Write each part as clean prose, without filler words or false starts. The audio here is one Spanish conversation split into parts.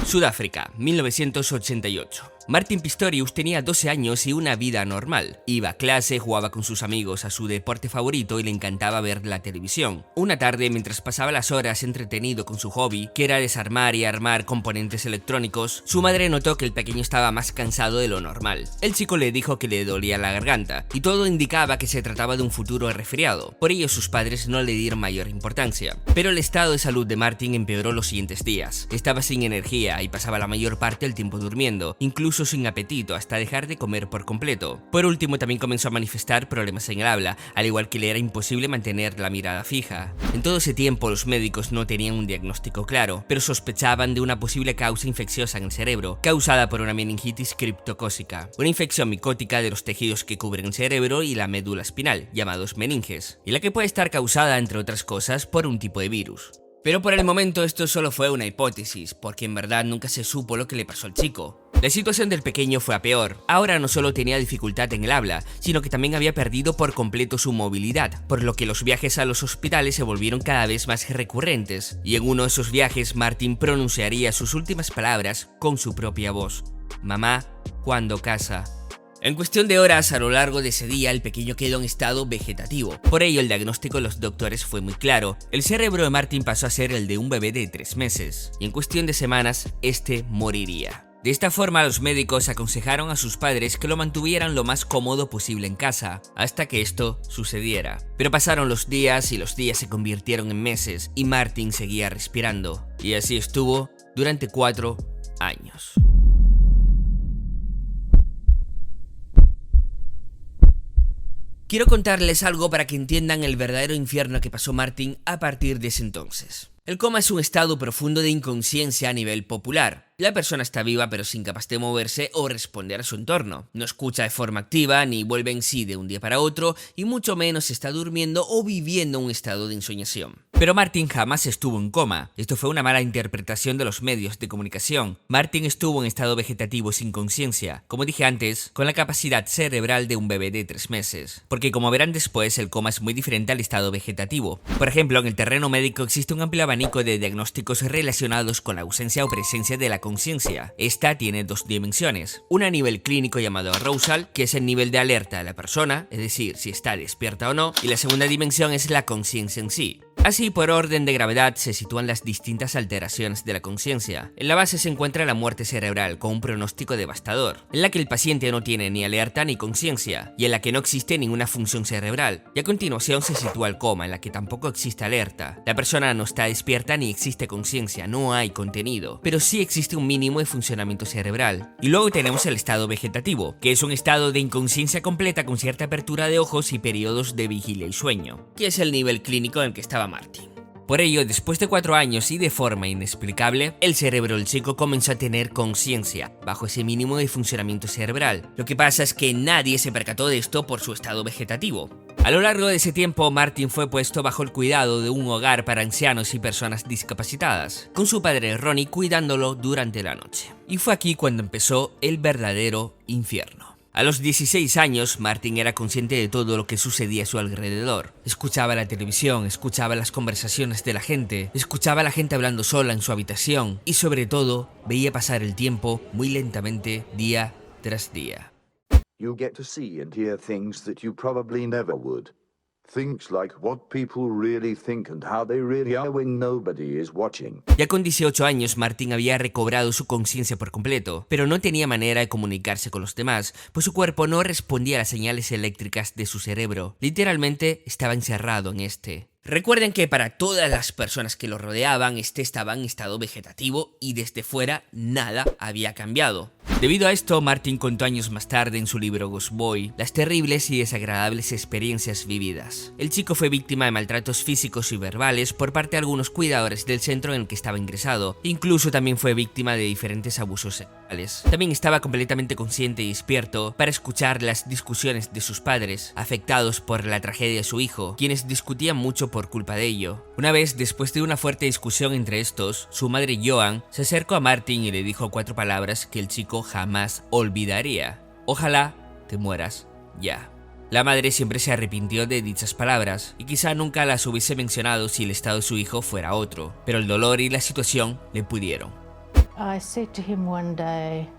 Sudáfrica, 1988. Martin Pistorius tenía 12 años y una vida normal. Iba a clase, jugaba con sus amigos a su deporte favorito y le encantaba ver la televisión. Una tarde, mientras pasaba las horas entretenido con su hobby, que era desarmar y armar componentes electrónicos, su madre notó que el pequeño estaba más cansado de lo normal. El chico le dijo que le dolía la garganta, y todo indicaba que se trataba de un futuro resfriado. Por ello sus padres no le dieron mayor importancia. Pero el estado de salud de Martin empeoró los siguientes días. Estaba sin energía y pasaba la mayor parte del tiempo durmiendo, incluso sin apetito hasta dejar de comer por completo. Por último, también comenzó a manifestar problemas en el habla, al igual que le era imposible mantener la mirada fija. En todo ese tiempo los médicos no tenían un diagnóstico claro, pero sospechaban de una posible causa infecciosa en el cerebro, causada por una meningitis criptocócica, una infección micótica de los tejidos que cubren el cerebro y la médula espinal, llamados meninges, y la que puede estar causada, entre otras cosas, por un tipo de virus. Pero por el momento esto solo fue una hipótesis, porque en verdad nunca se supo lo que le pasó al chico. La situación del pequeño fue a peor. Ahora no solo tenía dificultad en el habla, sino que también había perdido por completo su movilidad, por lo que los viajes a los hospitales se volvieron cada vez más recurrentes, y en uno de esos viajes Martin pronunciaría sus últimas palabras con su propia voz: "Mamá, ¿cuándo casa?". En cuestión de horas, a lo largo de ese día, el pequeño quedó en estado vegetativo. Por ello, el diagnóstico de los doctores fue muy claro. El cerebro de Martin pasó a ser el de un bebé de 3 meses, y en cuestión de semanas, este moriría. De esta forma, los médicos aconsejaron a sus padres que lo mantuvieran lo más cómodo posible en casa, hasta que esto sucediera. Pero pasaron los días y los días se convirtieron en meses, y Martin seguía respirando. Y así estuvo durante 4 años. Quiero contarles algo para que entiendan el verdadero infierno que pasó Martin a partir de ese entonces. El coma es un estado profundo de inconsciencia a nivel popular. La persona está viva pero es incapaz de moverse o responder a su entorno. No escucha de forma activa ni vuelve en sí de un día para otro y mucho menos está durmiendo o viviendo un estado de ensoñación. Pero Martin jamás estuvo en coma. Esto fue una mala interpretación de los medios de comunicación. Martin estuvo en estado vegetativo sin conciencia, como dije antes, con la capacidad cerebral de un bebé de 3 meses. Porque como verán después, el coma es muy diferente al estado vegetativo. Por ejemplo, en el terreno médico existe un amplio abanico de diagnósticos relacionados con la ausencia o presencia de la conciencia. Esta tiene 2 dimensiones. Una a nivel clínico llamado arousal, que es el nivel de alerta de la persona, es decir, si está despierta o no, y la segunda dimensión es la conciencia en sí. Así, por orden de gravedad, se sitúan las distintas alteraciones de la conciencia. En la base se encuentra la muerte cerebral, con un pronóstico devastador, en la que el paciente no tiene ni alerta ni conciencia, y en la que no existe ninguna función cerebral. Y a continuación se sitúa el coma, en la que tampoco existe alerta. La persona no está despierta ni existe conciencia, no hay contenido, pero sí existe un mínimo de funcionamiento cerebral. Y luego tenemos el estado vegetativo, que es un estado de inconsciencia completa con cierta apertura de ojos y periodos de vigilia y sueño, que es el nivel clínico en el que estaba Martin. Por ello, después de 4 años y de forma inexplicable, el cerebro del chico comenzó a tener conciencia, bajo ese mínimo de funcionamiento cerebral. Lo que pasa es que nadie se percató de esto por su estado vegetativo. A lo largo de ese tiempo, Martin fue puesto bajo el cuidado de un hogar para ancianos y personas discapacitadas, con su padre Ronnie cuidándolo durante la noche. Y fue aquí cuando empezó el verdadero infierno. A los 16 años, Martin era consciente de todo lo que sucedía a su alrededor. Escuchaba la televisión, escuchaba las conversaciones de la gente, escuchaba a la gente hablando sola en su habitación y sobre todo, veía pasar el tiempo muy lentamente día tras día. You get to see and hear things that you probably never would. Things like what people really think and how they really are when nobody is watching. Ya con 18 años, Martin había recobrado su conciencia por completo, pero no tenía manera de comunicarse con los demás, pues su cuerpo no respondía a las señales eléctricas de su cerebro. Literalmente estaba encerrado en este. Recuerden que para todas las personas que lo rodeaban, este estaba en estado vegetativo y desde fuera nada había cambiado. Debido a esto, Martin contó años más tarde en su libro Ghost Boy las terribles y desagradables experiencias vividas. El chico fue víctima de maltratos físicos y verbales por parte de algunos cuidadores del centro en el que estaba ingresado. Incluso también fue víctima de diferentes abusos sexuales. También estaba completamente consciente y despierto para escuchar las discusiones de sus padres, afectados por la tragedia de su hijo, quienes discutían mucho por culpa de ello. Una vez, después de una fuerte discusión entre estos, su madre Joan se acercó a Martin y le dijo 4 palabras que el chico jamás olvidaría: ojalá te mueras ya. La madre siempre se arrepintió de dichas palabras y quizá nunca las hubiese mencionado si el estado de su hijo fuera otro, pero el dolor y la situación le pudieron. I said to him one day,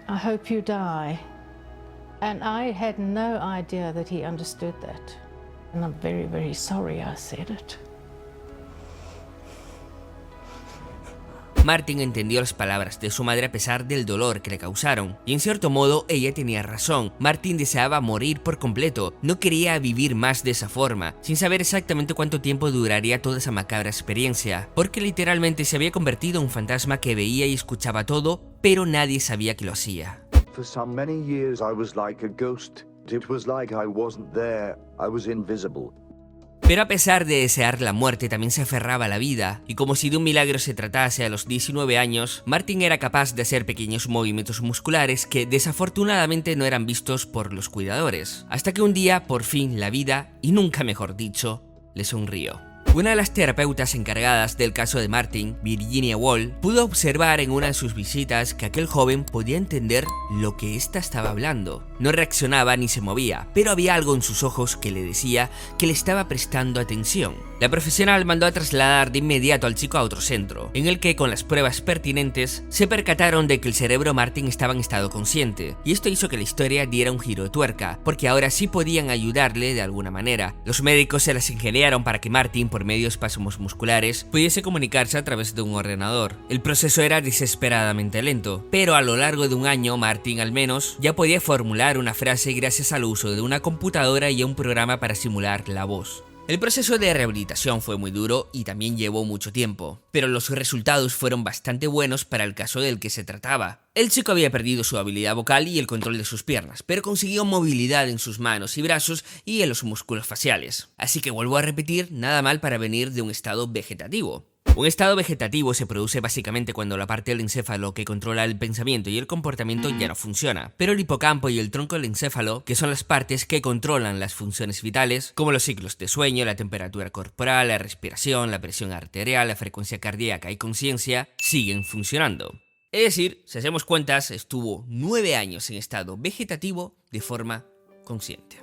I hope you die. And I had no idea that he understood that. And I'm very, very sorry I said it. Martin entendió las palabras de su madre a pesar del dolor que le causaron, y en cierto modo ella tenía razón. Martin deseaba morir por completo, no quería vivir más de esa forma, sin saber exactamente cuánto tiempo duraría toda esa macabra experiencia, porque literalmente se había convertido en un fantasma que veía y escuchaba todo, pero nadie sabía que lo hacía. For some many years I was like a ghost. It was like I wasn't there. I was invisible. Pero a pesar de desear la muerte, también se aferraba a la vida, y como si de un milagro se tratase, a los 19 años, Martin era capaz de hacer pequeños movimientos musculares que desafortunadamente no eran vistos por los cuidadores, hasta que un día, por fin, la vida, y nunca mejor dicho, le sonrió. Una de las terapeutas encargadas del caso de Martin, Virginia Wall, pudo observar en una de sus visitas que aquel joven podía entender lo que ésta estaba hablando. No reaccionaba ni se movía, pero había algo en sus ojos que le decía que le estaba prestando atención. La profesional mandó a trasladar de inmediato al chico a otro centro, en el que con las pruebas pertinentes se percataron de que el cerebro de Martin estaba en estado consciente, y esto hizo que la historia diera un giro de tuerca, porque ahora sí podían ayudarle de alguna manera. Los médicos se las ingeniaron para que Martin, por medio de espasmos musculares, pudiese comunicarse a través de un ordenador. El proceso era desesperadamente lento, pero a lo largo de un año Martin al menos ya podía formular una frase gracias al uso de una computadora y a un programa para simular la voz. El proceso de rehabilitación fue muy duro y también llevó mucho tiempo, pero los resultados fueron bastante buenos para el caso del que se trataba. El chico había perdido su habilidad vocal y el control de sus piernas, pero consiguió movilidad en sus manos y brazos y en los músculos faciales. Así que vuelvo a repetir, nada mal para venir de un estado vegetativo. Un estado vegetativo se produce básicamente cuando la parte del encéfalo que controla el pensamiento y el comportamiento ya no funciona, pero el hipocampo y el tronco del encéfalo, que son las partes que controlan las funciones vitales, como los ciclos de sueño, la temperatura corporal, la respiración, la presión arterial, la frecuencia cardíaca y conciencia, siguen funcionando. Es decir, si hacemos cuentas, estuvo 9 años en estado vegetativo de forma consciente.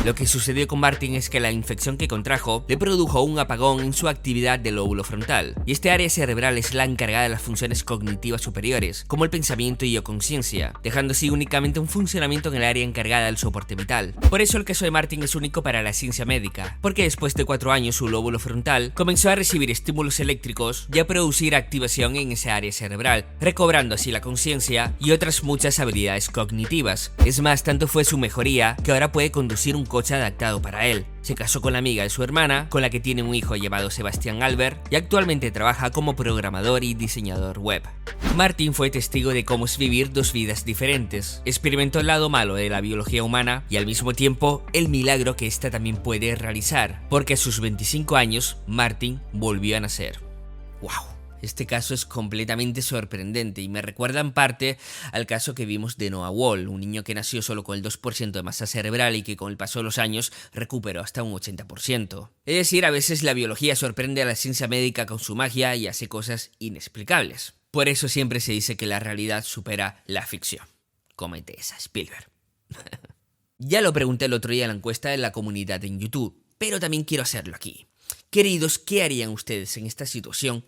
Lo que sucedió con Martin es que la infección que contrajo le produjo un apagón en su actividad del lóbulo frontal, y este área cerebral es la encargada de las funciones cognitivas superiores, como el pensamiento y la conciencia, dejando así únicamente un funcionamiento en el área encargada del soporte vital. Por eso el caso de Martin es único para la ciencia médica, porque después de 4 años su lóbulo frontal comenzó a recibir estímulos eléctricos y a producir activación en esa área cerebral, recobrando así la conciencia y otras muchas habilidades cognitivas. Es más, tanto fue su mejoría que ahora puede conducir un coche adaptado para él. Se casó con la amiga de su hermana, con la que tiene un hijo llamado Sebastián Albert, y actualmente trabaja como programador y diseñador web. Martin fue testigo de cómo es vivir dos vidas diferentes. Experimentó el lado malo de la biología humana y al mismo tiempo el milagro que ésta también puede realizar, porque a sus 25 años Martin volvió a nacer. ¡Wow! Este caso es completamente sorprendente y me recuerda en parte al caso que vimos de Noah Wall, un niño que nació solo con el 2% de masa cerebral y que con el paso de los años recuperó hasta un 80%. Es decir, a veces la biología sorprende a la ciencia médica con su magia y hace cosas inexplicables. Por eso siempre se dice que la realidad supera la ficción. Cómete esa, Spielberg. Ya lo pregunté el otro día en la encuesta de la comunidad en YouTube, pero también quiero hacerlo aquí. Queridos, ¿qué harían ustedes en esta situación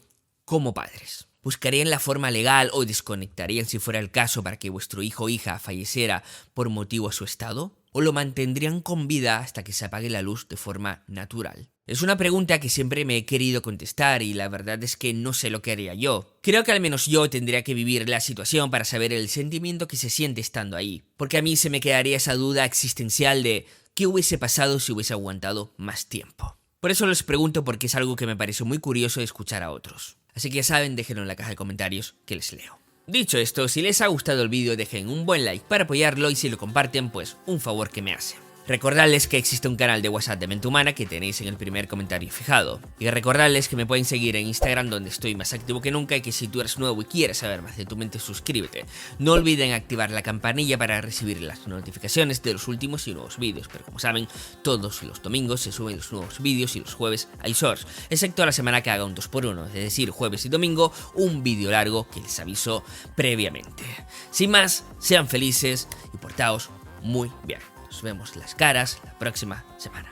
como padres? ¿Buscarían la forma legal o desconectarían si fuera el caso para que vuestro hijo o hija falleciera por motivo a su estado? ¿O lo mantendrían con vida hasta que se apague la luz de forma natural? Es una pregunta que siempre me he querido contestar y la verdad es que no sé lo que haría yo. Creo que al menos yo tendría que vivir la situación para saber el sentimiento que se siente estando ahí, porque a mí se me quedaría esa duda existencial de ¿qué hubiese pasado si hubiese aguantado más tiempo? Por eso les pregunto porque es algo que me parece muy curioso de escuchar a otros. Así que ya saben, déjenlo en la caja de comentarios que les leo. Dicho esto, si les ha gustado el vídeo dejen un buen like para apoyarlo y si lo comparten pues un favor que me hacen. Recordarles que existe un canal de WhatsApp de Mente Humana que tenéis en el primer comentario fijado. Y recordarles que me pueden seguir en Instagram donde estoy más activo que nunca y que si tú eres nuevo y quieres saber más de tu mente suscríbete. No olviden activar la campanilla para recibir las notificaciones de los últimos y nuevos vídeos. Pero como saben, todos los domingos se suben los nuevos vídeos y los jueves hay shorts. Excepto la semana que haga un 2x1, es decir, jueves y domingo, un vídeo largo que les aviso previamente. Sin más, sean felices y portaos muy bien. Nos vemos las caras la próxima semana.